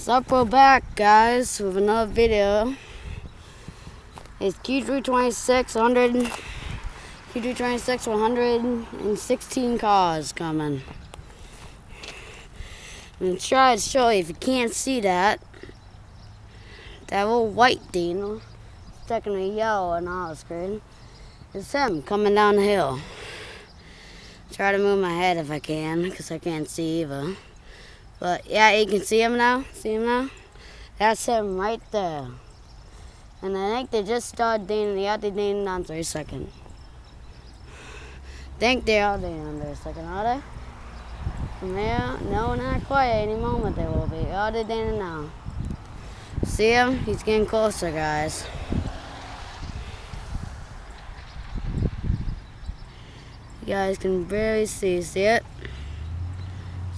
So we're back, guys, with another video. It's q326 116 cars coming. I'm gonna try to show you if you can't see that little white thing stuck in the yellow and all the screen. It's him coming down the hill. Try to move my head if I can, because I can't see either. But yeah, you can see him now. See him now? That's him right there. And I think they just started dating. They have to date in on 3 seconds. I think they are dating on 3 seconds, are they? From there? No, not quite. Any moment they will be. Are they dating now? See him? He's getting closer, guys. You guys can barely see. See it?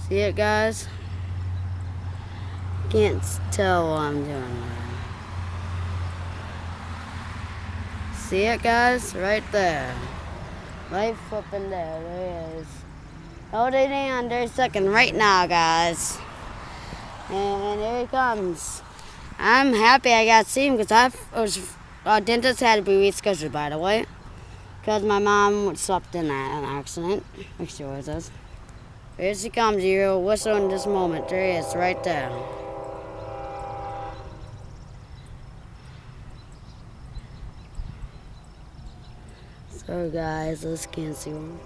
See it, guys? Can't tell what I'm doing. See it, guys? Right there. Right flipping there. There he is. Hold it in on 30 seconds right now, guys. And here he comes. I'm happy I got to see him because our dentist had to be rescheduled, by the way. Because my mom slept in an accident. Make sure it does. Here she comes. You'll whistle in this moment. There he is, right there. So guys, let's can't see one.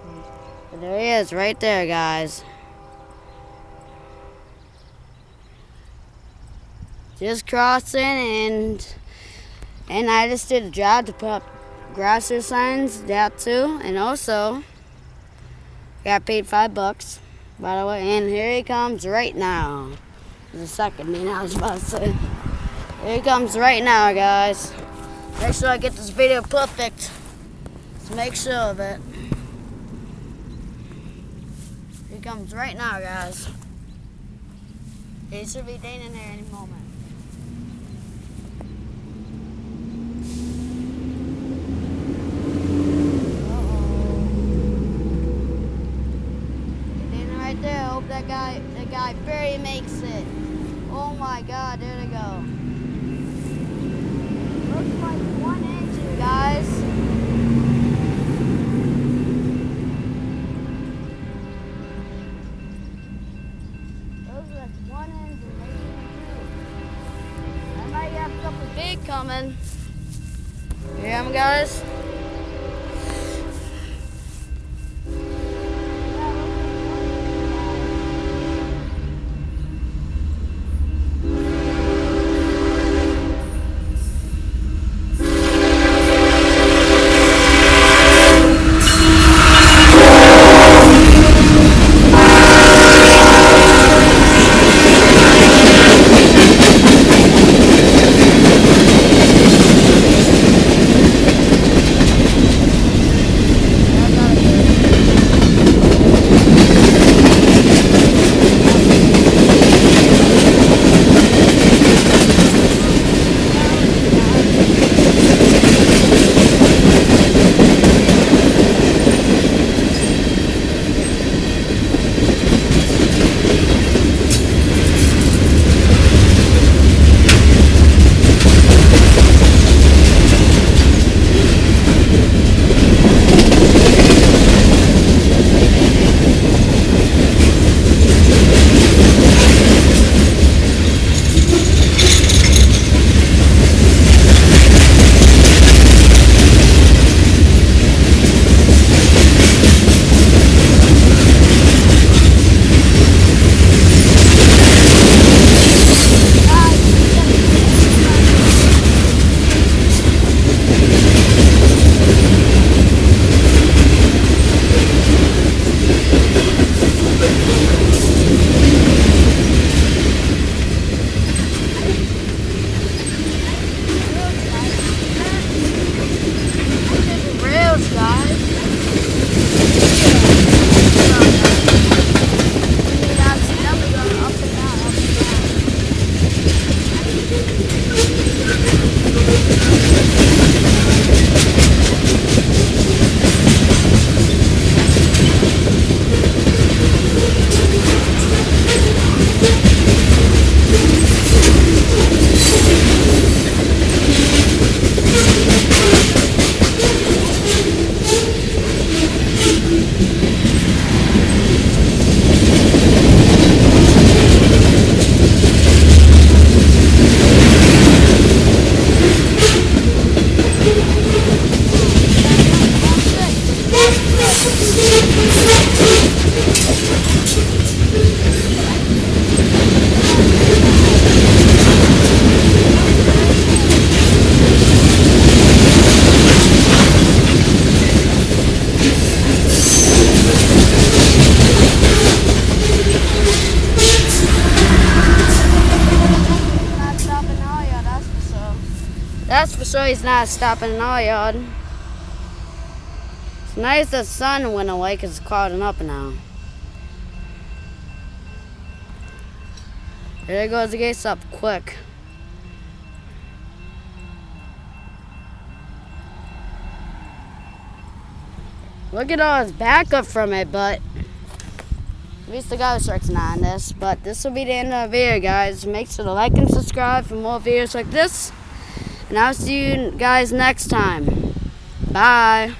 But there he is, right there, guys. Just crossing, and I just did a job to put up grasser signs, that too, and also got paid $5, by the way. And here he comes right now. There's a second, I was about to say. Here he comes right now, guys. Make sure I get this video perfect. Make sure of it. He comes right now, guys. He should be dating there any moment. He's dating right there. I hope that guy barely makes it. Oh my God, there they go. Looks like 1 inch, you guys. Big coming. You hear him, guys? That's for sure he's not stopping in our yard. It's nice the sun went away because it's clouding up now. There goes the gates up quick. Look at all his backup from it, but at least the guy was working on this. But this will be the end of the video, guys. Make sure to like and subscribe for more videos like this. And I'll see you guys next time. Bye.